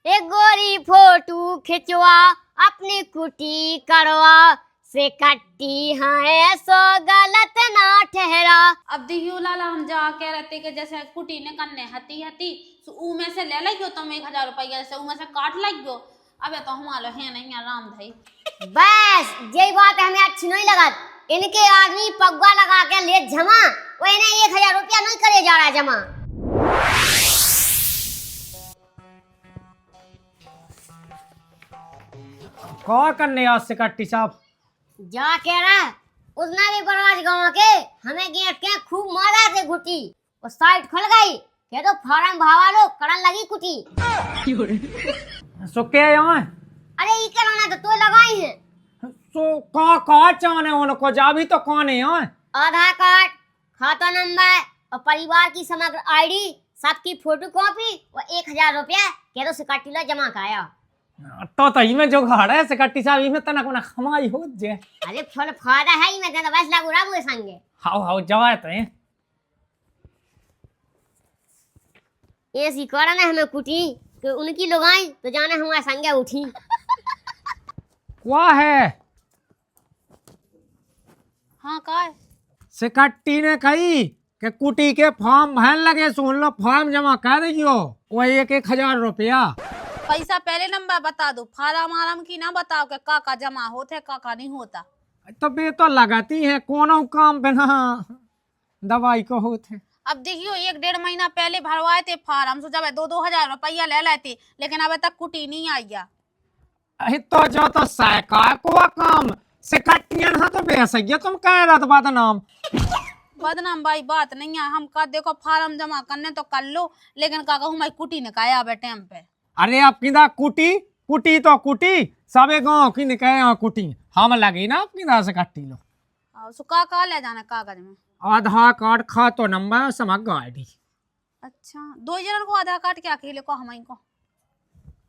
एक गोरी फोटो खिंचवा अपनी कुटी करवा से कट्टी है सो गलत ना ठहरा। अब देखियो लाला हम जा कह रहते कि जैसे कुटी ने कन्ने हती हती तो ऊ में से ले लियो तुम 1000 रुपया से ऊ में से काट लियो। अबे तो हमारे है नहीं आराम भाई। बस यही बात हमें अच्छी नहीं लगा। इनके आदमी पग्गा लगा के ले जमा वो इन्हें 1000 रुपया नहीं करे जा रहा जमा। क्या करने आज से कट्टी साहब जा कह रहा उसने भी बरवाज गांव के हमें गेट के खूब मारा थे घुटी वो साइड खुल गई के तो फार्म भावा लो करन लगी कुटी। सो क्या यहाँ अरे ये कराना तो तू लगाई है। सो का चाहने उनको जा भी तो कौन है यहाँ आधार कार्ड खाता नंबर और परिवार की समग्र आईडी सबकी फोटो कॉपी और 1000 रुपया के तो सिकट्टीला जमा कराया। तो इमे जो घर है से कट्टी साहब इमे तना कोना खमाई हो जे। अरे फल फायदा है मैं तो बस लागू राबू संगे। हाउ जवाए तो है ये सिकड़ा ना हमें कुटी कि उनकी लोग आई तो जाने हमारे संगे उठी। क्या है हाँ का है से कट्टी ने कही कि कुटी के फॉर्म भरन लगे सुन लो फॉर्म जमा कर दियो वो 1000 रुपया। पैसा पहले नंबर बता दो फार्म आराम की ना बताओ कि का जमा होते का नहीं होता। तो बे तो लगाती है कोनो काम बिना दवाई को होते। अब देखियो 1-1.5 महीना पहले भरवाए थे फार्म सोचा 2-2 हजार रुपया ले लेते लेकिन अब तक कुटी नहीं आई है। तो जो तो सैका को काम से कट्टियन हा तो बेसैया तुम कह रहा था नाम बदनाम भाई बात नहीं है। हम का देखो फार्म जमा करने तो कर लो लेकिन का कहूँ मैं कुटी ने कहा अब टाइम पे। अरे आप किदा कुटी कुटी तो कुटी सबे गांव की निकले कुटी हम लगी ना आपकी दा से कट्टी लो। सो का ले जाना कागज में आधार कार्ड खातो नंबर समग्र आईडी। अच्छा 2 जनन को आधार कार्ड के अकेले को हम को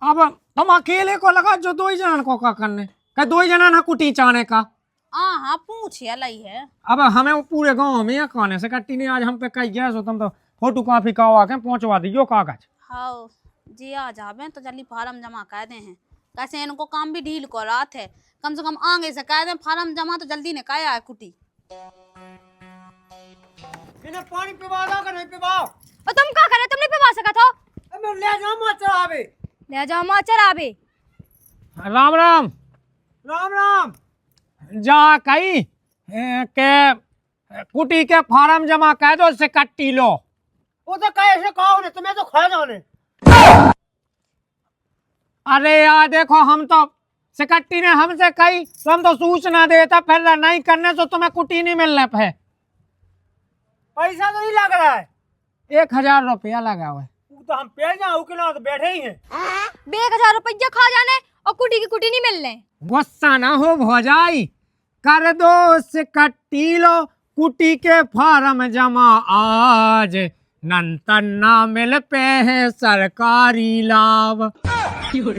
अब तुम अकेले को लगा जो 2 जन को का करने का 2 जना ना कुटी चाने का। हाँ पूछे लई है। अब हमें वो पूरे गांव में खाने से कट्टी ने आज हम पे कही गया सो तुम तो फोटो कॉपी करवा के पहुंचवा दियो कागज। हाँ जी आ जाबे तो जल्दी फार्म जमा कर दे हैं कैसे इनको काम भी ढील को रात है कम से कम आगे से कह दे फार्म जमा तो जल्दी ने काया है कुटी। इन्हें पानी पिवा दो कि नहीं पिवाओ। और तुम क्या करे तुमने पिवा सका था। मैं ले जाऊं माचर आवे ले जाओ माचर आबे। राम राम राम राम जा कही के कुटी के फार्म जमा कर दो से कट्टी लो। वो तो कैसे कहो ने तुम्हें तो खा जाने। अरे यार देखो हम तो से कट्टी ने हमसे कही तो हम तो सूचना देता फिर नहीं करने से तुम्हें कुटी नहीं मिलने पे। पैसा तो नहीं लग रहा है 1000 रुपया लगा हुआ है। तो हम पे जाओ के तो बैठे ही हैं। 1000 रुपया खा जाने और कुटी की कुटी नहीं मिलने। गुस्सा ना हो भौजाई कर दो से कट्टी लो कुटी के फार्म जमा आज नंतन ना मिल पे है सरकारी लाभ। और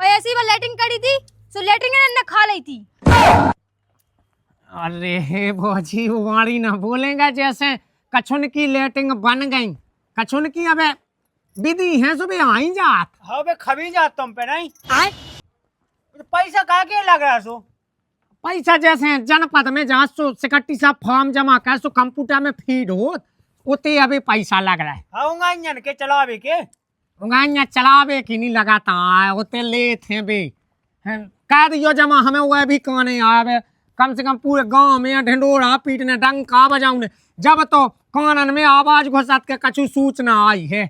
ऐसी वो लेटिंग करी थी सो लेटिंग ने खा ली थी। अरे भौजी वाड़ी ना बोलेगा जैसे कछुन की लेटिंग बन गई कछुन की अबे विधि है सुबह आई जात हाँ बे खबी जात तुम पे नहीं आए तो पैसा का के लग रहा सो पैसा जैसे जनपद में जहाँ सो सिकट्टी साहब फॉर्म जमा कर सो कंप्यूटर में फीड हो उते अभी पैसा लग रहा है। हाँ उंगाइयन के चलावे के उंगाइया चलावे की नहीं लगाता उते ले थे बे कर दियो जमा हमें वो भी कहने आवे कम से कम पूरे गांव में ढिंडोरा पीटने डंका बजाउने जब तो कानन में आवाज घुसत के कछु सूचना आई है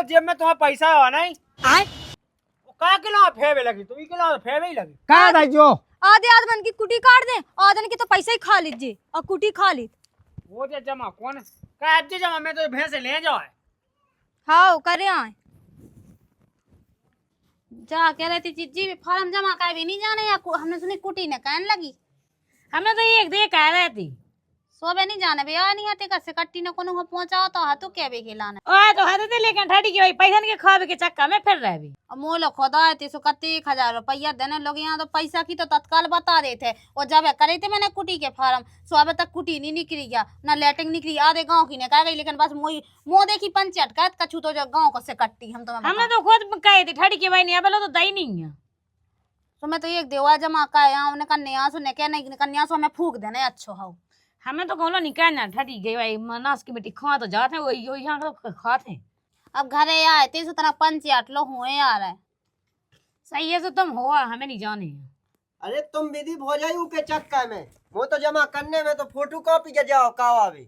जेब में तुम्हारा पैसा है नहीं आए का किलो फेवे लगी तू किलो फेवे ही लगी का दाइयो आधे आधे मन की कुटी काट दे आधे की तो पैसा ही खा लीजिए और कुटी खा ली वो जे जमा कौन का आज जमा में तो भैंसे ले जाओ है। हाँ करे आए जा कह रही थी जीजी भी फार्म जमा कर भी नहीं जाने या हमने सुनी कुटी ने कहने लगी। हमें तो एक दे कह रही थी सोबे नहीं जाने बे आ नहीं आते कैसे कट्टी ने कोनो पहुंचाओ तो हाथों के बे खिलाने ओए तो हद ते लेकिन ठड़ी के भाई पैसा के खावे के चक्कर में फिर रह भी अब मोलो खुदा है 31,000 रुपया देने लोग यहाँ तो पैसा की तो तत्काल बता देते और जब करे थे मैंने कुटी के फार्म सो अबे तक कुटी नहीं निकली गया ना लेटिंग निकली आधे गांव की ने कह गई लेकिन बस मुंह देखी पंचायत का कछु तो जो गांव को से कट्टी हम तो हमने तो खुद कहे थे ठड़ी के भाई ने अब तो दई नहीं है तो मैं तो एक देवा जमा का यहाँ उन्हें कन्या सो ने क्या नहीं कन्या सो हमें फूक देने अच्छो हो हमें तो कहलो निकालना ठड़ी के भाई मनास की बेटी खा तो जाते वही वही यहाँ तो खाते अब घरे आए थे तरह पंचायत लो हुए आ रहा है सही है तो तुम हो हमें नहीं जाने अरे तुम विधि भोजाई के चक्कर में वो तो जमा करने में तो फोटो कॉपी के जाओ कावा भी।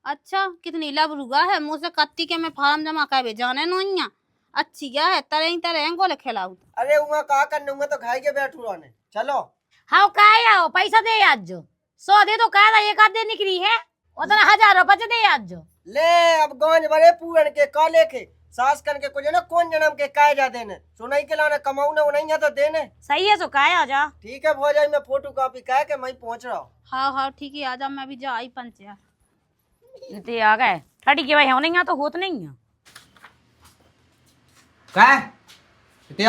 अच्छा कितनी लबरुआ है मुँह से कत्ती के मैं फार्म जमा कर जाने नोइया अच्छी क्या है तरह तरह को खिलाऊ अरे उहाँ कहा करने उहाँ तो खाई के बैठू रहने चलो। हाँ काय आओ पैसा दे आज जो 100 दे तो कह रहा एक आधे निकली है उतना 1000 रुपये दे आज जो ले अब गंज बड़े पूरन के काले के सास कन के कुछ ना कौन जन्म के काय जा देने सुनाई के लाने कमाऊ ना उन्हीं तो देने सही है तो काय आ जा ठीक है भोजाई में फोटो कॉपी कह के मैं पहुंच रहा हूँ। हाँ हाँ ठीक है आजा मैं भी जा आई पंचायत ते आ गए ठड़ी के भाई होने यहाँ तो होत नहीं है काय किती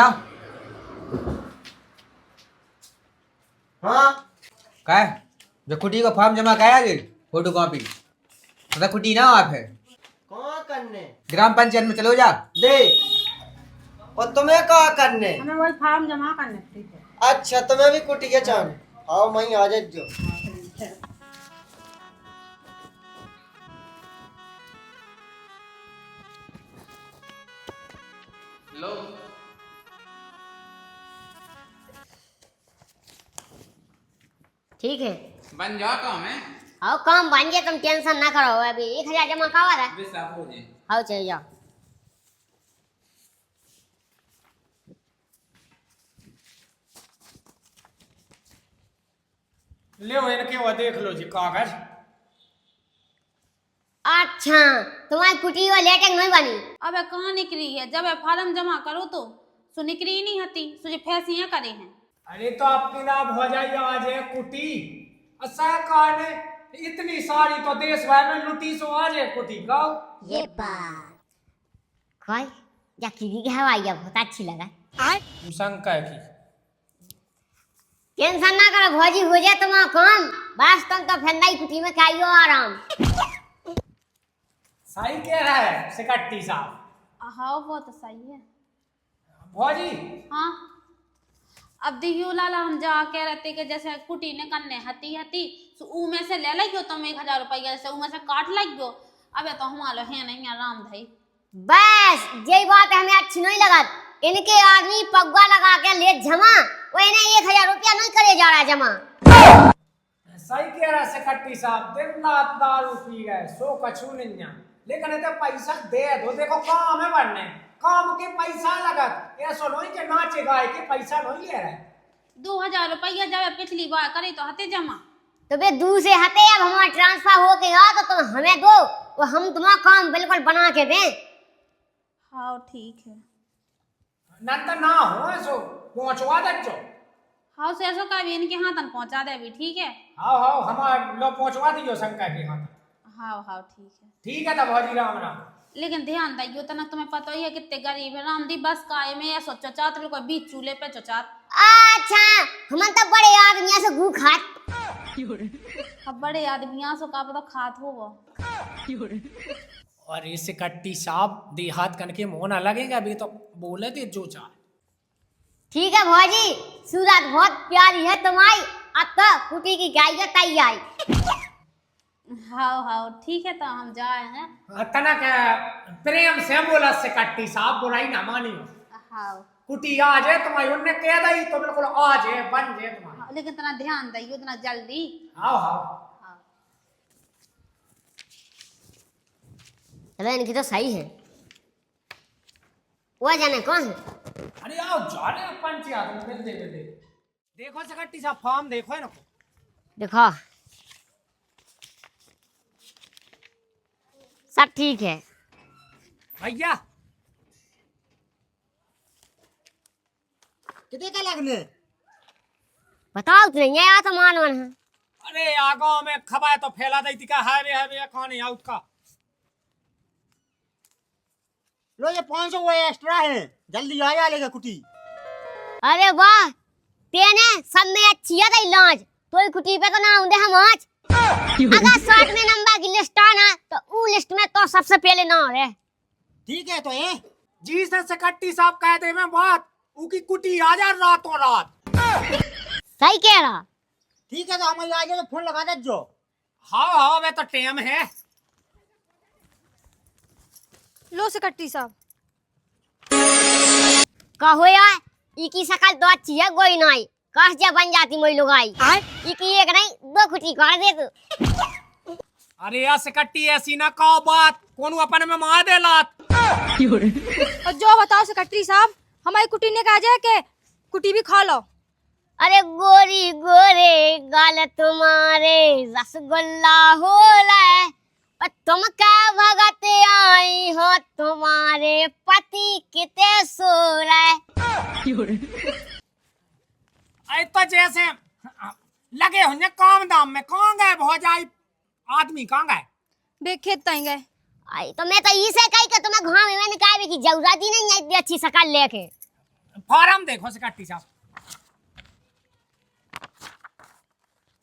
हाँ काय जो कुटी का फॉर्म जमा कराया गे फोटो कॉपी मतलब कुटी ना आप है कहाँ करने ग्राम पंचायत में चलो जा दे और तुम्हें कहा करने हमें वही फार्म जमा करने ठीक है अच्छा तुम्हें भी कुटी के चाहने आओ मैं आ जाओ। लो ठीक है बन जा काम है आओ काम बन गया तुम टेंशन ना करो अभी 1000 जमा कावा रहा वे सब हो जाए आओ चले जाओ। ले इनके वो देख लो जी कागज। अच्छा तुम्हारी कुटी वो लेटिंग नहीं बनी अब कहाँ निकली है जब फार्म जमा करो तो सो निकली नहीं हती सो जो फैसियाँ करे हैं अरे तो आपकी ना भौजाई आज है कुटी सरकार ने इतनी सारी तो देश भर में लुटी सो आज है कुटी गाओ ये बात खोई या की हवाई बहुत अच्छी लगा शंका की टेंशन ना करो भौजी हो जाए तुम्हारा काम बस तुम तो फंदाई कुटी में खाइयो आराम। सही कह रहा है सिकट्टी साहब। हाँ वो तो सही है भौजी हाँ अब देखियो लाला हम जा कह रहते कि जैसे कुटी ने कन्ने हती हती तो ऊ में से ले लियो तुम 1000 रुपया जैसे ऊ में से काट लियो अबे तो हमारे है नहीं आराम भाई बस यही बात हमें अच्छी नहीं लगा इनके आदमी पगवा लगा के ले जमा वो इन्हें 1000 रुपया नहीं करे जा रहा जमा। सही कह रहा है सिकट्टी साहब दिन रात दारू पी गए सो कछु नहीं लेकिन इतने पैसा दे दो देखो काम है बनने काम के पैसा लगत ऐसा नहीं कि नाचे गाए के पैसा नहीं ले रहे 2000 रुपया जब पिछली बार करे तो हते जमा तो बे दूर से हटे अब हमारा ट्रांसफर हो के आ तो तुम हमें दो वो हम तुम्हारा काम बिल्कुल बना के दें। हाँ ठीक है नंतर ना हो ऐसो पहुंचवा दे जो हाँ से ऐसा का भी इनके हाथ तक पहुंचा दे अभी ठीक है हाँ हाँ हमारे लोग पहुंचवा दियो शंकर के हाथ। हाँ हाँ ठीक है ठीक है तब भौजी राम राम। लेकिन ध्यान दियो तना तुम्हें पता ही है कितने गरीब है रामदी बस काय में ऐसा चचात बिल्कुल बीच चूल्हे पे चचात अच्छा हम तो बड़े आदमी से गू खात अब बड़े आदमियां सो का पता खात होगा और इस कट्टी साहब देहात कन के मोह ना लगेगा अभी तो बोले थे जो चाहे। ठीक है भौजी सूरत बहुत प्यारी है तुम्हारी अब तो कुटी की गाय तैयार। हाँ हाँ ठीक है तो हम जाए हैं तना के प्रेम से बोला से कट्टी साहब बुराई ना मानियो हाँ कुटी आ जाए तुम्हारी उनने कह दी तो बिल्कुल आ जाए बन जाए तुम्हारी लेकिन तना ध्यान दियो तना जल्दी हाँ हाँ चलो इनकी तो सही है वो जाने कौन है। अरे आओ जाने पंचायत में मिल दे देखो से कट्टी साहब फॉर्म देखो है ना देखो सब ठीक है भैया कितने का लगने बताओ तो नहीं आया तो मान मन है अरे आगो में खबा तो फैला दी का है रे कौन आउट का। लो ये 500 वो एक्स्ट्रा है, जल्दी आ जा लेगा कुटी। अरे वाह, तेने सब में अच्छी है दई लॉन्च, तो कुटी पे तो ना आउंदे हम आज। अगर 100 में नंबर की लिस्ट आना तो ऊ लिस्ट में तो सबसे पहले ना रहे। ठीक है तो ये जी से सकट्टी साहब कह दे में बात, ऊ की कुटी आ जा रातों रात। सही कह रहा। ठीक है तो हम आ जाए तो फोन लगा दे जो। हाँ वे तो टेम है। लो सकट्टी साहब। कहो यार, इकी शकल तो अच्छी है कोई नहीं, काश जा बन जाती मोई लुगाई। इकी एक नहीं 2 कुटी कर दे तू। अरे यार सकट्टी ऐसी ना कहो बात, कौन अपन में मार दे लात। और जो बताओ सकट्टी साहब, हमारी कुटी ने कहा जाए कि कुटी भी खा लो। अरे गोरी गोरे गाल तुम्हारे रसगुल्ला हो रहा, और तुम क्या भगत आई हो, तुम्हारे पति कितने सो रहे। ऐ तो जैसे लगे होंगे काम दाम में, कौन गए हो जाए आदमी, कहाँ गए? बे खेत तई गए। आई तो मैं तो इसे कही कि तुम्हें घाव में निकालने की जरूरत ही नहीं है इतनी अच्छी शकल लेके। फॉर्म देखो सकट्टी साहब।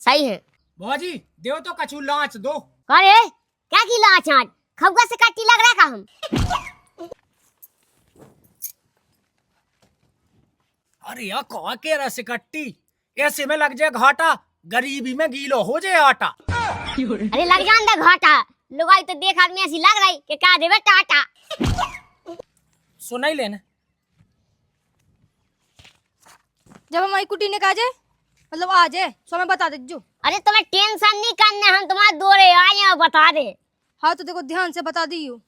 सही है भौजी देव तो कछु लांच दो। अरे क्या की लाच आज खबगा से कट्टी लग रहा का हम। अरे यार कहा के रस कट्टी, ऐसे में लग जाए घाटा, गरीबी में गीलो हो जाए आटा। अरे लग जान दे घाटा, लुगाई तो देख आदमी ऐसी लग रही कि क्या देवे टाटा। सुना ही लेना। जब हमारी कुटी ने कहा जाए मतलब आ जाए सो मैं बता दे जो। अरे तुम्हें टेंशन नहीं करना, हम तुम्हारे दौरे आए हैं और बता दे। हाँ तो देखो ध्यान से बता दी हूँ।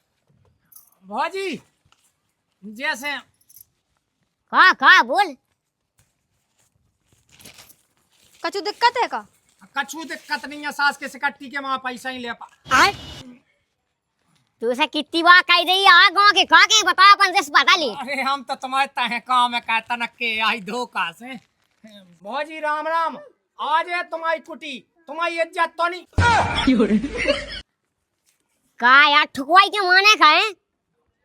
भौजी जैसे कहा बोल। कछु दिक्कत है का? कछु दिक्कत नहीं है, सास के सकट्टी के वहां पैसा ही ले पा। तू से कितनी बार कह रही है गांव के कहा के बता अपन से बता ली। अरे हम तो तुम्हारे तहे काम में कहता न के आई धोखा से। भौजी राम राम, आज है तुम्हारी कुटी, तुम्हारी इज्जत तो नहीं। का यार ठुकवाई के माने का है।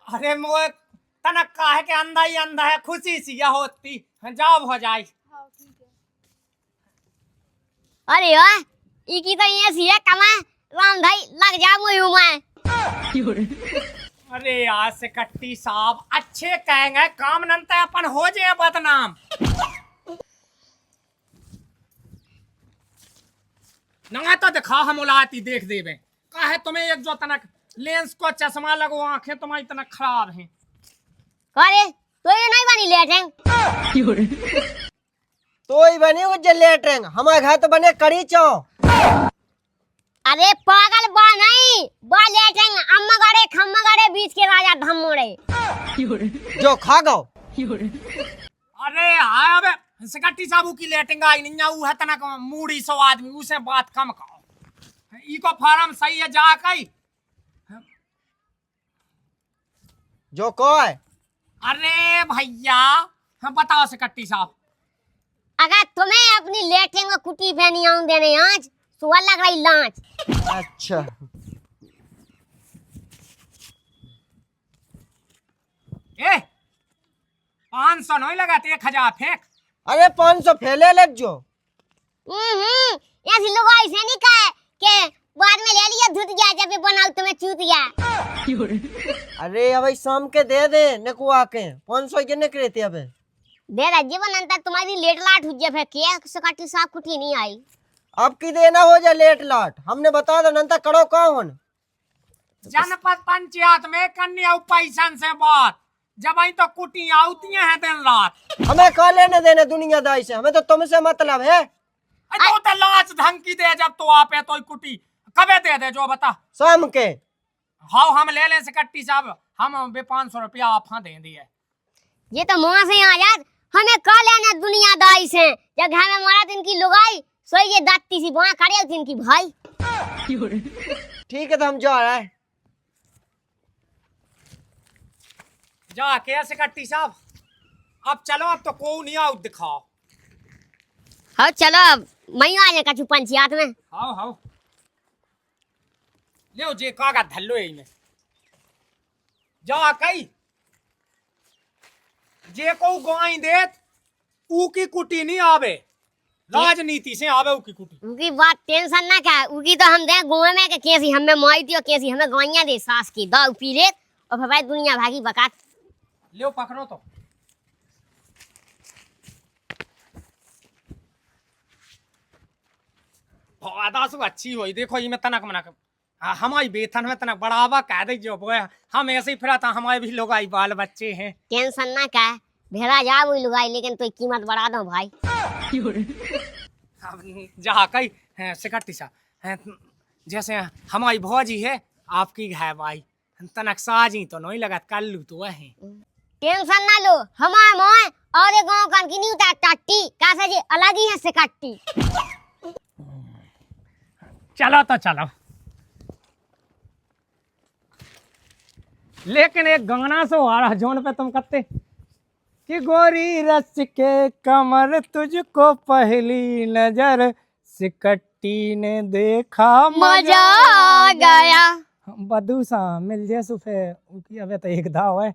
अरे मोए तनक का है कि अंधा ही अंधा है, खुशी सी यह होती जाओ हो जाए। अरे यार इकी तो ये सी है कमा राम भाई लग जा मुझ में। अरे यार सकट्टी साहब अच्छे कहेंगे, काम नंता अपन हो जाए बदनाम। नंगा तो दिखा हम उलाती देख देवे का है तुम्हें एक जो तनक लेंस को चश्मा लगो, आंखें तुम्हारी तनक खराब हैं। अरे तो ये नहीं बनी लेटेंग। तो ही बनी वो लेटरिंग, हमारे घर तो बने कड़ी चाव। अरे पागल बा नहीं बा लेटेंग, अम्मा गड़े खम्मा गड़े बीच के राजा धम्मोड़े जो खा गो। अरे हाँ अबे सकट्टी साहब की लेटिंग आई नहीं है, वो है तनक मूड़ी सो आदमी, उसे बात कम कहो। इको फार्म सही है जा कई जो को है। अरे भैया हम बताओ सकट्टी साहब। अगर तुम्हें अपनी लेटेंग और कुटी पे नहीं आऊं देने आज सुअर लग रही लांच। अच्छा ए 500 नहीं लगाते, 1000 फेंक। अरे 500 फैले लग जो। ऐसी लोग ऐसे नहीं कहे कि बाद में ले लिया धुत गया जब ये बनाओ तुम्हें चूत गया। अरे अब शाम के दे दे नेको आके 500 के निकले थे अबे दे रहा जीवन अंतर तुम्हारी लेट लाट हुई फिर के सकट्टी साहब कुटी नहीं आई। अब की देना हो जा लेट लाट, हमने बता दो नंता करो कौन। जनपद पंचायत में कन्या पैसा से बात, जब आई तो कुटी आती हैं दिन रात। हमें कहा लेने देने दुनियादारी से, हमें तो तुमसे मतलब है। तो लाच धमकी दे जब तो आप है तो कुटी कबे दे दे जो बता। शाम के हाँ हम ले ले सकट्टी साहब, हम 500 रुपया आप दे दिए। ये तो मुँह से आजाद, हमें कह लेना दुनियादारी से। जब घर में मारा दिन की लुगाई सो ये दाती सी बुआ करे दिन की भाई। ठीक है तो हम जा रहे हैं। जा के सकट्टी साहब अब चलो, अब तो को नहीं आओ दिखाओ। हाँ चलो मैं आ जाए कछु पंचायत में। हाओ हाओ ले जे कागज धल्लो यही में जा कई जे को गाय देत ऊ की कुटी नहीं आवे, राजनीति से आवे ऊ की कुटी। उनकी बात टेंशन ना क्या, उनकी तो हम दे गाँव में के कैसी हमें माई थी और कैसी हमें गायियाँ दे सास की दाऊ पी ले और फिर भाई दुनिया भागी बकात। ले पकड़ो तो आधा सु अच्छी हुई देखो ये में तनक मनक हमारी वेतन में तनक बढ़ावा कह दे जो बोए हम ऐसे ही फिरा था हमारे भी लोग आई बाल बच्चे हैं। टेंशन ना क्या भेड़ा जा वही लुगाई लेकिन तो कीमत बढ़ा दो भाई। जहाँ कई सिकट्टी सा जैसे हमारी भौजी है आपकी है भाई तनक साजी तो नहीं लगा कल लू तो है। टेंशन ना लो हमारे मोए और ये गांव कान की नहीं उतार टाटी कैसे जी अलग ही है सिकट्टी। चलो तो चलो लेकिन एक गाना सो आ रहा जोन पे तुम कहते कि गोरी रच के कमर तुझको पहली नजर सिकट्टी ने देखा मजा आ गया। बदू सा मिल जाए सुफे उकी अबे तो एक दाव है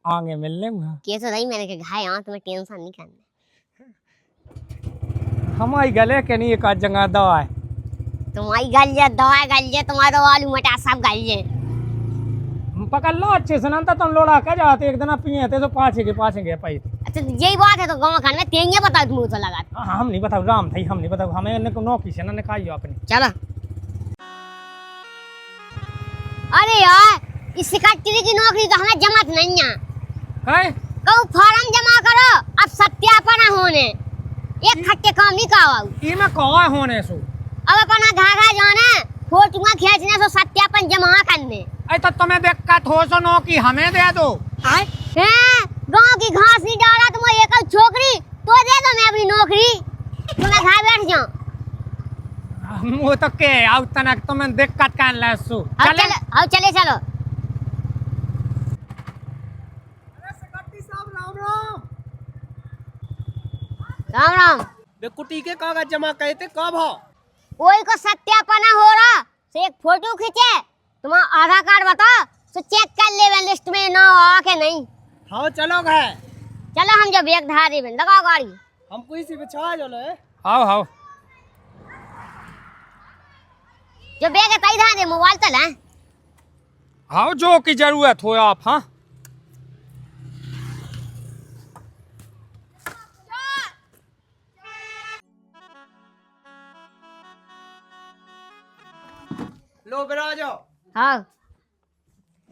आगे मिल लेंगे कैसे नहीं मैंने के घाय आंख में टेंशन नहीं करना। हमारी गले के नहीं एक जगह दवा है तुम्हारी गल दवा गल तुम्हारा आलू मटा सब गल पकड़ लो अच्छे से ना तुम लोड़ा के जाते एक दिन पिए थे तो पाछे के पाई। अच्छा यही बात है तो गाँव खान में तेंगे बताओ तुम तो लगा। हाँ हम नहीं बताओ राम भाई हम नहीं बताओ हमें नौकरी से ना निकाली अपनी। चलो अरे यार इस सिकट्री की नौकरी तो हमें जमत नहीं है। कहूँ फॉर्म जमा करो अब सत्यापन होने एक खट्टे काम नहीं कहो ई में कहा होने सो अब अपना धागा जाने फोटो खींचने सो सत्यापन जमा करने। अरे तो तुम्हें दिक्कत हो सो नौकरी हमें दे दो। गाँव की घास नहीं डाला तुम एक छोकरी तो दे दो मैं अपनी नौकरी तुम्हें घर बैठ जाऊँ। वो तो के आउ तनक तुम्हें दिक्कत कर ले सो चले चले चलो। राम राम बेकुटी के कागज जमा करे थे कब हो? कोई को सत्यापन हो रहा से एक फोटो खींचे तुम्हारा आधार कार्ड बताओ तो चेक कर ले लिस्ट में ना आ के नहीं। हाँ चलो गए चलो हम जब एक धारे में लगाओ गाड़ी हमको इसी पे छा चलो है। आओ आओ जो बेग है तई धारे मोबाइल तल है। आओ जो की जरूरत हो आप। हाँ लो बिरा जाओ। हाँ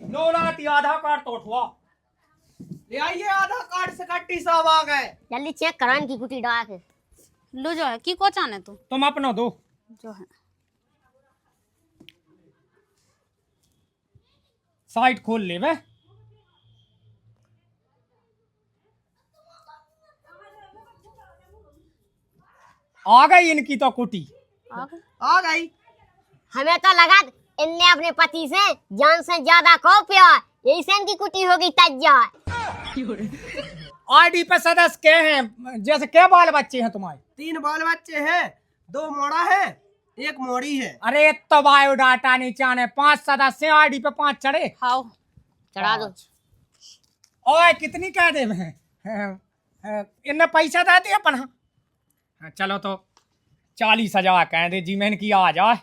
लो लाती आधार कार्ड तो उठवा ले आइए आधार कार्ड से कट्टी साहब आ गए। जल्दी चेक करो इनकी कुटी डा के। लो जो है की को चाने तू तुम अपना दो जो है साइट खोल ले वे आ गई इनकी तो कुटी आ गई। हमें तो लगा इनने अपने पति से जान से ज्यादा को प्यार यही से इनकी कुटी होगी तज्जा। आईडी पे सदस्य के हैं जैसे क्या बाल बच्चे हैं तुम्हारे? 3 बाल बच्चे हैं 2 मोड़ा है 1 मोड़ी है। अरे तो बायोडाटा नहीं चाने 5 सदस्य आईडी पे 5 चढ़े। हाउ चढ़ा दो। ओए कितनी कह दे मैं इनने पैसा दे दिया अपन। हाँ चलो तो 40,000 कह दे जी मैंने की आ जाए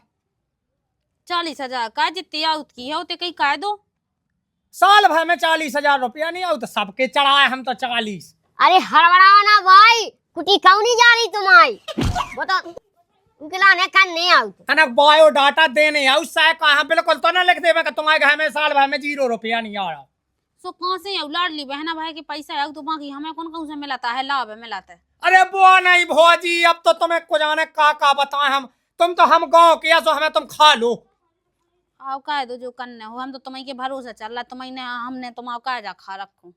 40,000 का जितनी आउत की है उतने कहीं कह दो। साल भर में 40,000 रुपया नहीं आउ तो सबके चढ़ाए हम तो 40। अरे हड़बड़ाओ ना भाई कुटी क्यों नहीं जा रही तुम्हारी वो तो उनके लाने का नहीं आउ तनक बायोडाटा देने आउ साय कहा बिल्कुल तो ना लिख देवे कि तुम्हारे घर में साल भर में 0 रुपया नहीं आ रहा। सो कौन से लाडली बहना भाई के पैसा आउ तो बाकी हमें कौन कौन से मिलाता है लाभ है मिलाता है। अरे वो नहीं भौजी अब तो तुम्हें को जाने का बताएं हम तुम तो हम गाँव के सो हमें तुम खा लो। आओ कह दो जो करने हो हम तो तुम्हें के भरोसे चल रहा तुम्हें हमने तुम कह जा खा रखो।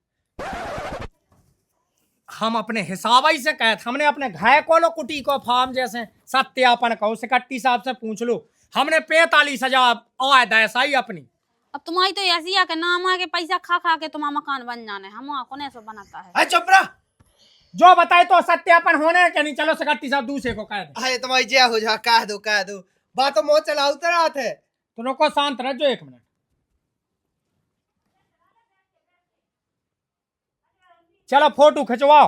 हम अपने हिसाब ही से कहते हमने अपने घर को लो कुटी को फार्म जैसे सत्यापन कहो सिकट्टी साहब से पूछ लो हमने 45,000 आय ऐसा ही अपनी। अब तुम्हारी तो ऐसी है कि नाम आके पैसा खा खा के तुम्हारा मकान बन जाने हम कौन ऐसा बनाता है। चुप रहा जो बताए तो सत्यापन होने के नहीं। चलो सेक्रेटरी साहब दूसरे को कह दे। अरे तुम्हारी जय हो जा, कह दो बात तो मोह चला उतरा थे। तो रुको, शांत रह जो 1 मिनट। चलो फोटो खिंचवाओ।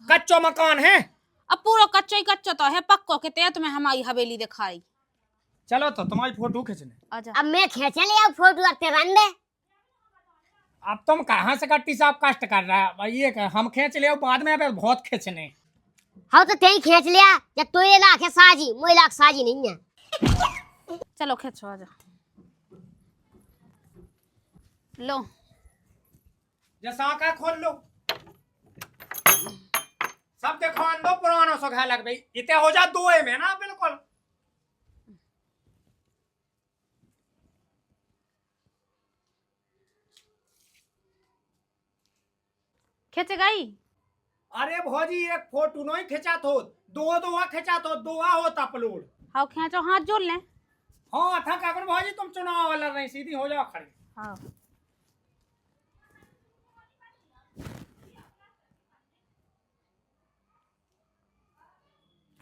कच्चो मकान है। अब पूरा कच्चो ही कच्चो तो है, पक्को के तहत में हमारी हवेली दिखाई। चलो तो तुम्हारी फोटो खींचने। आजा। अब मैं खींच लिया फोटो, अब तेरा दे। अब तुम कहाँ सेक्रेटरी साहब कष्ट कर रहा है भाई, ये हम खींच ले बाद में बहुत खींचने। हाँ तो तेरी खींच लिया, जब तो ये लाख है साजी, मोई लाख साजी नहीं है। चलो खींचो, आजा। लो जैसा का खोल लो, सब देखो दो पुरानो सो घर लग भाई, इतने हो जा 2 में ना बिल्कुल। खींच गई। अरे भौजी एक फोटो नहीं खिंचा तो 2 खिंचा तो 2 होता अपलोड। हाँ खींचो, हाथ जोड़ ले। हाँ था काकर भौजी, तुम चुनाव वाला नहीं, सीधी हो जाओ खड़ी। हाँ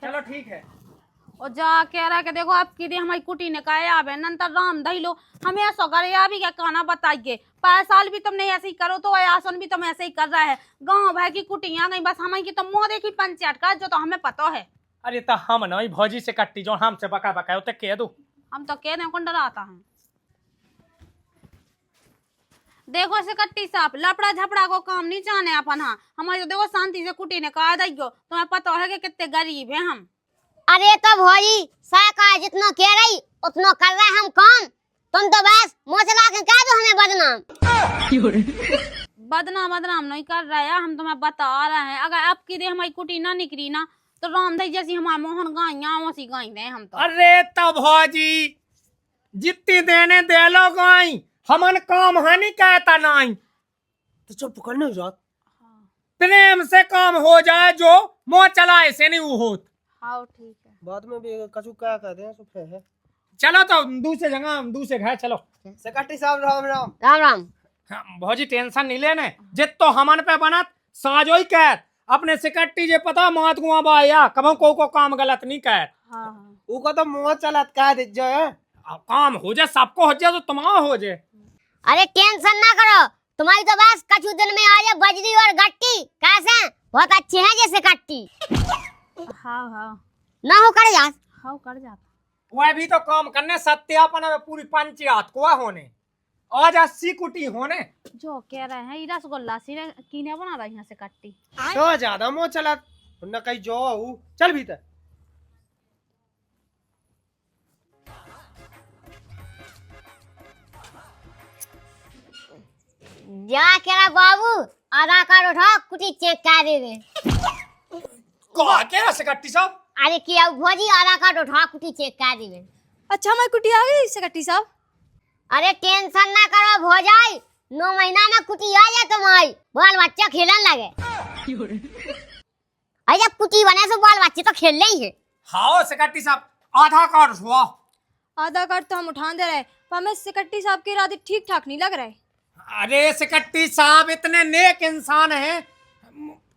चलो ठीक है। और जा कह रहा कि देखो आपकी दे हमारी कुटी ने कहा आवे नंतर राम दही लो, हमें ऐसा करे या भी क्या कहना बताइए। 5 साल भी तुमने ऐसे ही करो तो आसन भी तुम ऐसे ही कर रहा है। गांव भाई की कुटियां गई, बस हमारी की तो मुंह देखी पंचायत का, जो तो हमें पता है। अरे तो हम नहीं भौजी से कट्टी जो हमसे बका बका तो कह दो। हम तो कह दें कौन डराता है। देखो से कट्टी साहब लपड़ा झपड़ा को काम नहीं जाने अपन। हाँ हमारी तो देखो शांति से कुटी ने कहा दो, तुम्हें पता है कि कितने गरीब है हम। अरे तो भौजी सरकार जितना कह रही उतना कर रहे हम काम, तुम तो बस मुँह चला के कह दो हमें बदनाम। बदनाम नहीं कर रहा है, हम तुम्हें बता रहे हैं। अगर आपकी दे हमारी कुटी ना निकली ना तो रामदाई जैसी हमारे मोहन गाइया वैसी गाई दे हम तो। अरे तो भौजी जितनी देने दे लो गाई, हमन काम हानि कहता नहीं। तो चुप पकड़ने जात, प्रेम से काम हो जाए, जो मुँह चलाए से नहीं वो होत। हाँ ठीक है। बाद में भी कछु क्या कहते हैं सुफे है। चलो तो दूसरे जगह दूसरे घर चलो। सेक्रेटरी साहब राम राम। राम राम। हाँ, भौजी टेंशन नहीं लेने, जित तो हमन पे बनत साजो ही कह। अपने सेक्रेटरी जे पता मात गुआ बाया कब को काम गलत नहीं कह। हाँ उको तो मुंह चलत कह दे जो है। अब काम हो जाए, सबको हो जाए तो तुम्हारा हो जाए। अरे टेंशन ना करो, तुम्हारी तो बस कछु दिन में आ जाए बजरी और गट्टी। कैसे बहुत अच्छे हैं जैसे कट्टी। हाँ ना हो कर जा। हाँ कर जाता। वह भी तो काम करने सत्यापन है पूरी पंचायत को होने, आज 80 कुटी होने। जो कह रहे हैं ये रसगुल्ला सीने कीने बना रही हैं से कट्टी। तो ज्यादा मुंह चलत न कहीं जो हूँ, चल भीतर। जा कह रहा बाबू आधार कार्ड उठाओ, कुटी चेक कर दे। कहा क्या सेक्रेटरी साहब? अरे क्या भौजी आधार कार्ड उठाओ, कुटी चेक कर दे। अच्छा हमारी कुटी आ गई सेक्रेटरी साहब। अरे टेंशन ना करो भौजाई, 9 महीना में कुटी आ जाए तुम्हारी, बाल बच्चा खेलन लगे। अरे जब कुटी बने तो बाल बच्चे तो खेल ही है। हाँ सेक्रेटरी साहब आधार कार्ड हुआ। आधार कार्ड तो हम उठा दे रहे, पर हमें सेक्रेटरी साहब के इरादे ठीक ठाक नहीं लग रहे। अरे सेक्रेटरी साहब इतने नेक इंसान हैं,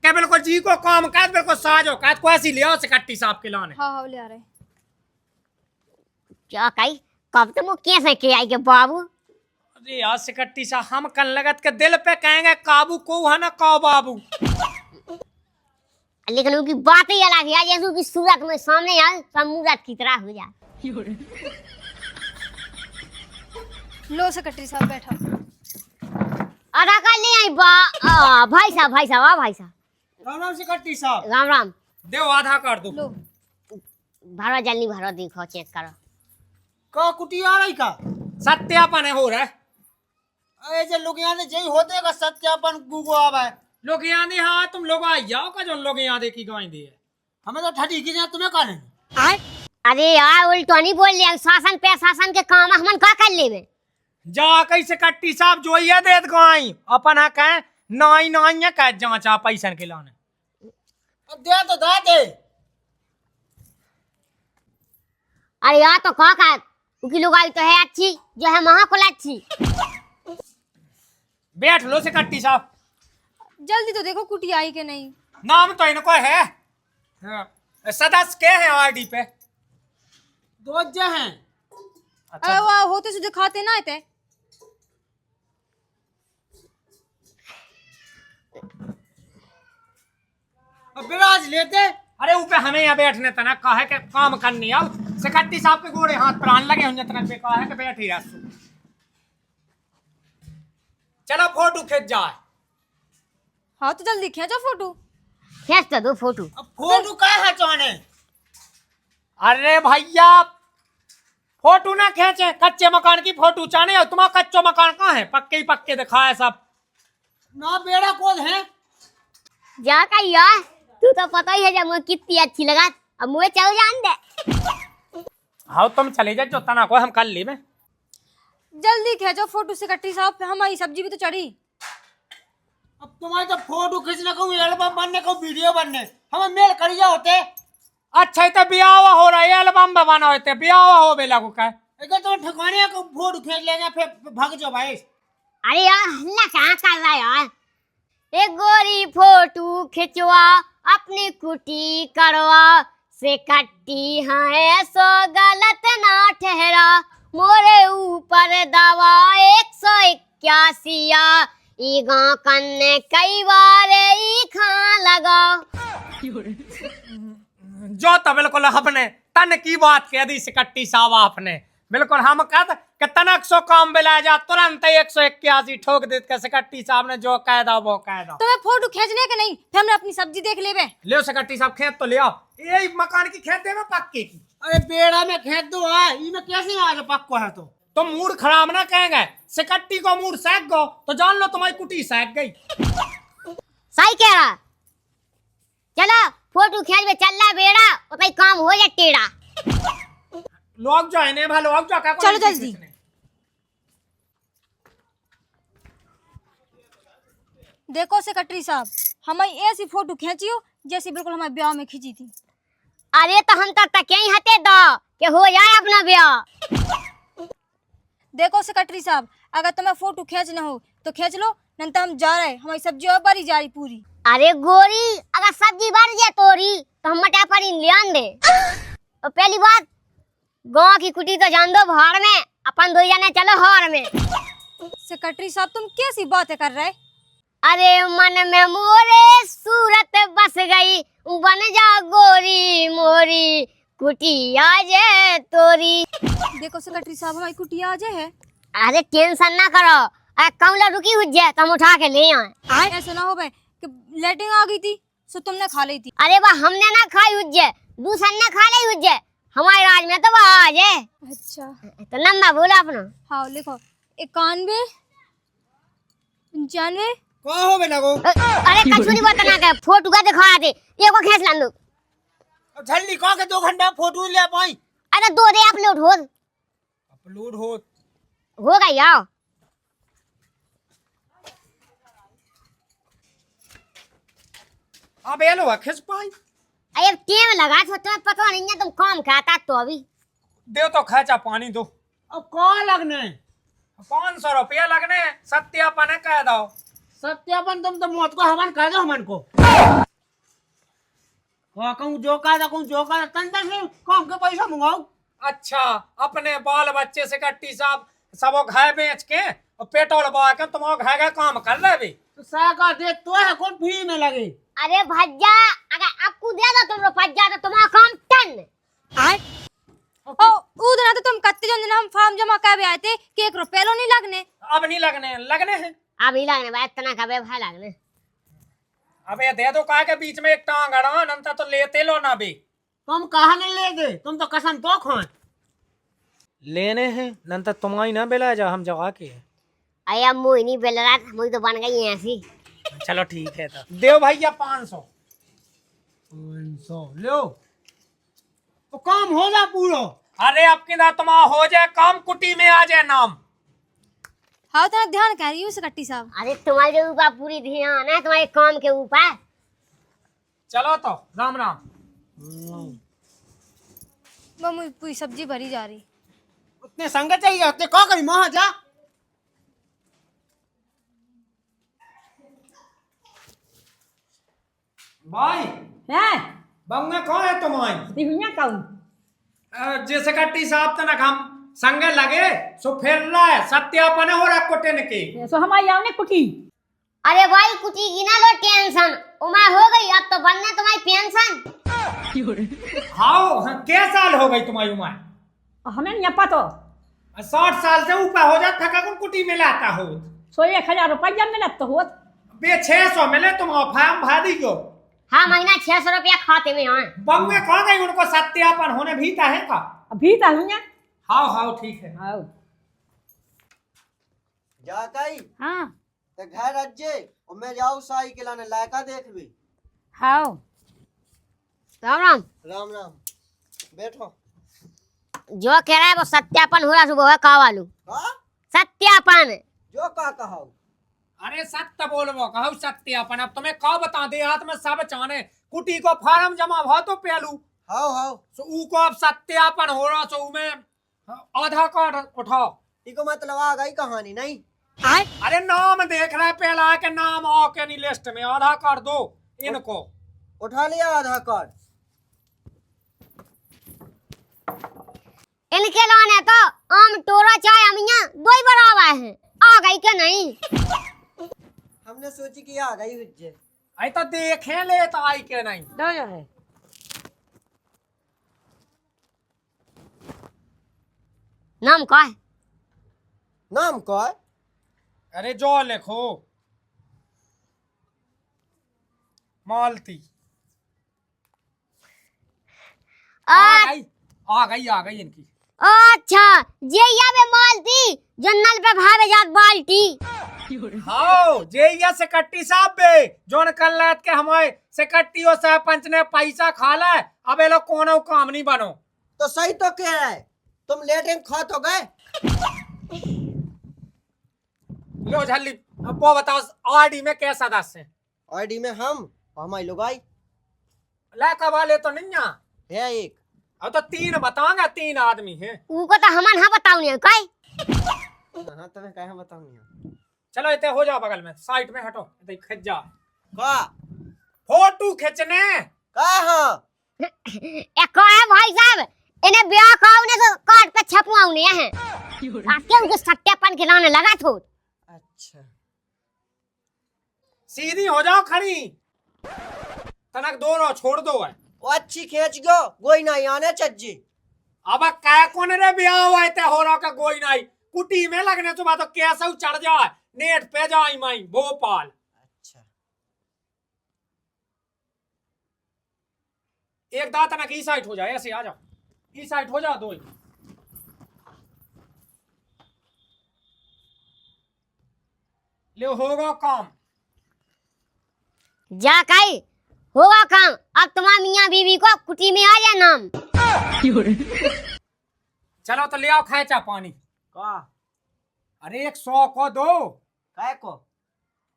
क्या बिल्कुल जी को काम कर, बिल्कुल साजो कर, को ऐसी ले आओ सेक्रेटरी साहब के लाने। हाँ ले आ रहे। क्या कही कब तुम वो कैसे के आएंगे बाबू? अरे यार सेक्रेटरी साहब हम कल लगत के दिल पे कहेंगे काबू को है ना का बाबू। लेकिन उनकी बात ही अलग है, जैसे उनकी सूरत में सामने आए सब मूरत की तरह हो जाए। लो सेक्रेटरी साहब बैठा। आधार कार्ड ले आई भाई साहब भाई साहब। राम राम सेक्रेटरी साहब। राम राम। दो आधार कार्ड दो। लो भरो जल्दी भरो, देखो चेक करो। का कुटी आ रही का सत्यापन है हो रहा है। अरे जो लोग यहाँ जय होते का सत्यापन गुगो आवा है। लोग यहाँ दे, हाँ तुम लोग आ जाओ का जो लोग यहाँ देखी गवाही दी है। हमें तो ठठी की जाए, तुम्हें कहा नहीं। अरे यार उल्टो नहीं बोल लिया, शासन पे शासन के काम हमन का कर लेवे। जा कैसे कट्टी साहब जो ये देत गवाही अपन है कहे नाई है कह जांचा पैसन के लाने। दे तो दे। अरे यार तो का उनकी लुगाई तो है अच्छी, जो है महाकुल अच्छी। बैठ लो सेक्रेटरी साहब। जल्दी तो देखो कुटी आई कि नहीं। नाम तो इनको है। हाँ, सदस्य के हैं आईडी पे? दो जे हैं। अरे वाह होते सुधे खाते ना थे। अब बिराज लेते। अरे ऊपर हमें यहाँ बैठने तना कहे के काम करनी अब सेक्रेटरी साहब के गोड़े हाथ प्राण लगे हुए तना पे कहे के बैठ ही रह। चलो फोटो खींच जाए। हाँ तो जल्दी खींचो फोटो। खींच तो दो फोटो। अब फोटो का है चाने? अरे भैया फोटो ना खींचे, कच्चे मकान की फोटो चाने और तुम्हारा कच्चा मकान कहाँ है? पक्के ही पक्के दिखाए सब ना बेड़ा कोद है। जा का यार तू तो पता ही है जब मुझे कितनी अच्छी लगा। अब मुझे चल जान दे। हाँ तुम चले जाओ जो तना को हम कर ली में। जल्दी खींचो फोटो सेक्रेटरी साहब, हमारी सब्जी भी तो चढ़ी। अब तुम्हारे तो फोटो खींचने को, एल्बम बनने को, वीडियो बनने हमें मेल कर जा होते। अच्छा तो ब्याह हो रहा है, एल्बम बना होते ब्याह हो बेला को क्या? अगर तो ठिकाने को फोटो खींच लेना फिर भाग जाओ भाई। अरे यार हल्ला कहाँ कर रहा है यार? एक गोरी फोटो खिंचवा अपनी कुटी करवा से कट्टी है सो गलत ना ठहरा मोरे ऊपर दवा 181 ई गाँव कन्ने कई बार ई खां लगा। जो तो बिल्कुल हमने तन की बात कह दी सेक्रेटरी साहब आपने। बिल्कुल हम कहते कि तनक सो काम बेला जा तुरंत 181 ठोक दे के सेक्रेटरी साहब ने जो कह दा वो कह दा। तुम्हें फोटो खींचने के नहीं, फिर हमने अपनी सब्जी देख लेबे। ले सेक्रेटरी साहब खेत तो ले आओ। यही मकान की खेत दे में पक्के की। अरे बेड़ा में खेत दो है, इनमें कैसे आज पक्को है? तो तुम मूड खराब ना कहेंगे, सेक्रेटरी को मूड सैक गो तो जान लो तुम्हारी कुटी सैक गई। सही कह रहा। चलो फोटो खींच में चल रहा बेड़ा और कहीं काम हो जाए टेढ़ा। लोग जो है ने भाई लोग जो क्या चलो जल्दी। देखो सेक्रेटरी साहब, हमारी ऐसी फोटो खींचियो जैसी बिल्कुल हमारे ब्याह में खींची थी। अरे तो हम तो तक यही हते दो कि हो जाए अपना ब्याह। देखो सेक्रेटरी साहब, अगर तुम्हें फोटो खींचना हो तो खींच लो, नहीं तो हम जा रहे, हमारी सब्जी और बड़ी जा रही पूरी। अरे गोरी अगर सब्जी बढ़ जाए तोरी तो हम मटा पर ले आन दे। और पहली बात गाँव की कुटी तो जान दो भाड़ में, अपन दो जाने चलो हार में। सेक्रेटरी साहब तुम कैसी बातें कर रहे? अरे मन में मोरे सूरत बस गई बन जा गोरी मोरी कुटिया जे तोरी। देखो सेक्रेटरी साहब, हमारी कुटिया आज है। अरे टेंशन ना करो, अरे कमला रुकी हुई है तो हम उठा के ले आए। ऐसा ना हो भाई कि लेटिंग आ गई थी सो तुमने खा ली थी। अरे वाह हमने ना खाई हुज्जे, दूसर ने खा ली हुज्जे, हमारे राज में तो वह आज है। अच्छा तो नंबर बोला अपना। हाँ लिखो 91 95। कहाँ हो बेटा को? अरे कछु नहीं बताना के फोटो का दिखा दे, ये को खींच लन दो। अब जल्दी कहाँ के 2 घंटा फोटो ले पाई? अरे दो दे अपलोड हो गई आओ। अब ये लो खिंच पाई। अरे टेम लगा तो तुम्हें पता नहीं है, तुम काम खाता तो अभी दे तो खर्चा पानी दो। अब कहाँ लगने? 500 रुपया लगने, सत्यापन है कह दो। सत्यापन तुम तो मौत को हवन कह दो हमन को। कहूँ जो कह तंदर से काम के पैसा मंगाओ। अच्छा अपने बाल बच्चे सेक्रेटरी साहब सबो घाय बेच के और पेट्रोल बहा के तुम घाय काम कर रहे भी। तो साका दे तो है कौन फ्री में लगे? अरे भज्जा अगर आपको दे दो तुम भज्जा तो तुम्हारा काम टन। आए ओ उधर तो तुम कत्ते जो दिन हम फॉर्म जमा कर आए थे कि 1 रुपया लो नहीं लगने। अब नहीं लगने हैं। अभी लगने भाई इतना का भाई लगने। अबे दे दो का के बीच में एक टांग अड़ा नंता तो लेते लो ना भी। तुम कहाँ नहीं ले गए? तुम तो कसम तो खाए लेने हैं नंता तुम्हारी ना बेला जा हम जगा के। अरे अब मुझे नहीं बेल रहा, मुझे तो बन गई ऐसी। चलो ठीक है तो देव भैया 500 लो तो काम हो जा पूरा। अरे आपकी ना तुम्हारा हो जाए काम, कुटी में आ जाए नाम। हाँ तो ध्यान कर रही हूँ सेक्रेटरी साहब। अरे तुम्हारे ऊपर पूरी ध्यान है, तुम्हारे काम के ऊपर। चलो तो राम राम। मम्मी पूरी सब्जी भरी जा रही। उतने संग चाहिए उतने कहाँ करी वहां जा। भाई है बंगा कौन है तुम्हारी दिहुया कौन जैसे कट्टी साहब तक हम संगे लगे सो फिर रहा है सत्यापन हो रहा कुटिन के सो हम आई आवने कुटी अरे भाई कुटी की ना लो टेंशन उम्र हो गई अब तो बनने तुम्हारी पेंशन। हाँ क्या साल हो गई तुम्हारी उम्र हमें नहीं पता 60 साल से ऊपर हो जाता था कौन कुटी में लाता हो सो 1000 रुपया मिलत तो होत बे 600 मिले तुम फार्म भादी को हाँ महीना 600 रुपया खाते में। हाँ बंगे कौन गई उनको सत्यापन होने भीता है का अभी ता हुया हाँ हाँ ठीक है आओ जा कई हां ते घर अज्जे और मैं जाऊं साई के लाने लायका देख भी। हां राम राम। राम राम बैठो। जो कह रहा है वो सत्यापन हो रहा सुबह है का वालू हाँ सत्यापन जो का कहा अरे सत्य बोलबो कहू सत्यापन अब तुम्हें का बता दे हाथ में सब चाने कुटी को फार्म जमा हुआ तो पेलू हाउ हाउ सो ऊ को अब सत्यापन हो रहा सो में आधार कार्ड उठाओ इको मतलब आ गई कहानी नहीं। अरे नाम देख रहा है पहला के नाम आओ के नहीं लिस्ट में आधार कार्ड दो इनको उठा लिया आधार कार्ड। इनके लाने तो आम टोरा चाय अमिया दो ही बराबर है आ गई क्या नहीं। हमने सोची कि आ गई हुज्जे। आई तो देखे ले तो आई के नहीं दो जो है नाम का है नाम का है? अरे जो लिखो मालती आ गई इनकी। अच्छा ये या बे मालती जन्नल पे भावे जात बाल्टी। हाँ जे या सेक्रेटरी साहब बे जोन कल रात के हमारे सेक्रेटरी और सरपंच ने पैसा खा ला अब ये लोग कोनो काम नहीं बनो तो सही तो कह रहा है तुम लेटरिन खा तो गए। लो झल्ली अब वो बताओ आरडी में कैसा सदस्य है आईडी में हम और हमारी लुगाई लाका वाले तो नहीं है एक। अब तो 3 बताऊंगा 3 आदमी है उको तो हमन हा बताऊ नहीं काय। हाँ तुम्हें कहा बताऊंगा। चलो इतने हो जाओ बगल में साइड में हटो इतने खिंच जा का फोटो खींचने का हाँ एक है भाई साहब इन्हें ब्याह खाउने तो कार्ड पे छपवाउने हैं आपके उनको सत्यापन खिलाने लगा थो। अच्छा सीधी हो जाओ खड़ी तनक दोनों छोड़ दो है वो अच्छी खींच गयो कोई नहीं आने चज्जी। अब कै कौन रे ब्याह हुआ ते हो रहा का कोई नहीं कुटी में लगने तो बात तो कैसा चढ़ जाए नेट पे जाई माई भोपाल। अच्छा एक दांत ना की साइड हो जाए ऐसे आ जाओ ई साइड हो जाओ दो ही। ले होगा काम जा काई होगा काम अब तुम्हारा मियाँ बीवी को कुटी में आ जाए नाम। चलो तो ले आओ खेचा पानी का अरे 100 को दो। काय को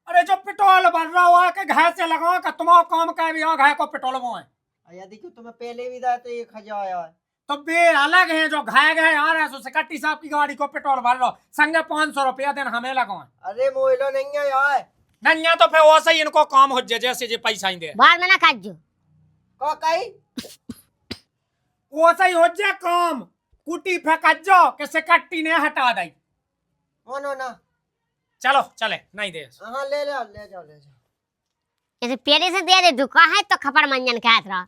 अरे जो पेट्रोल भर रहा हुआ है कि घाय से लगाओ का तुम्हारा काम का भी घाय को पेट्रोल वो है यदि क्यों तुम्हें पहले भी दाते 1000 आया है तो बे अलग है जो घाय गए आ रहे हैं सेक्रेटरी साहब की गाड़ी को पेट्रोल भर लो संगे 500 रुपया दिन हमें लगाओ। अरे मोइलो नहीं आया है नहीं तो फिर वैसे ही इनको काम हो जाए जैसे जे पैसा ही दे बाहर में ना काट जो का काई वैसे ही हो जाए काम कुटी फेंक जाओ कि सेक्रेटरी ने हटा दी। मानो ना चलो चले नहीं दे हाँ ले जाओ ले जाओ ले जाओ। ऐसे पहले से दे दे दुका है तो खपड़ मंजन का रहा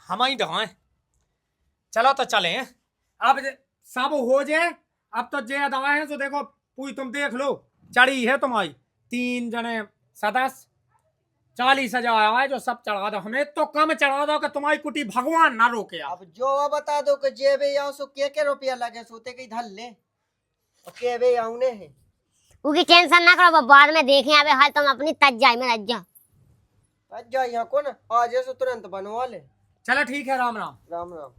हम ही डहाए चलो तो चले अब सब हो जाए अब तो जे दवा है तो देखो पूरी तुम देख लो चढ़ी है तुम्हारी 3 जने सदस्य 40,000 आया है जो सब चढ़ा दो हमें तो कम चढ़ा दो कि तुम्हारी कुटी भगवान ना रोके। अब जो वो बता दो कि जे भी आओ सो के रुपया लगे सोते कहीं धल ले और के भी आउने हैं उनकी टेंशन ना करो बाद में देखें अबे हाल तुम अपनी तज जाए में रज जा आज जा यहाँ को ना आज ऐसे तुरंत बनवा ले। चलो ठीक है राम राम राम राम।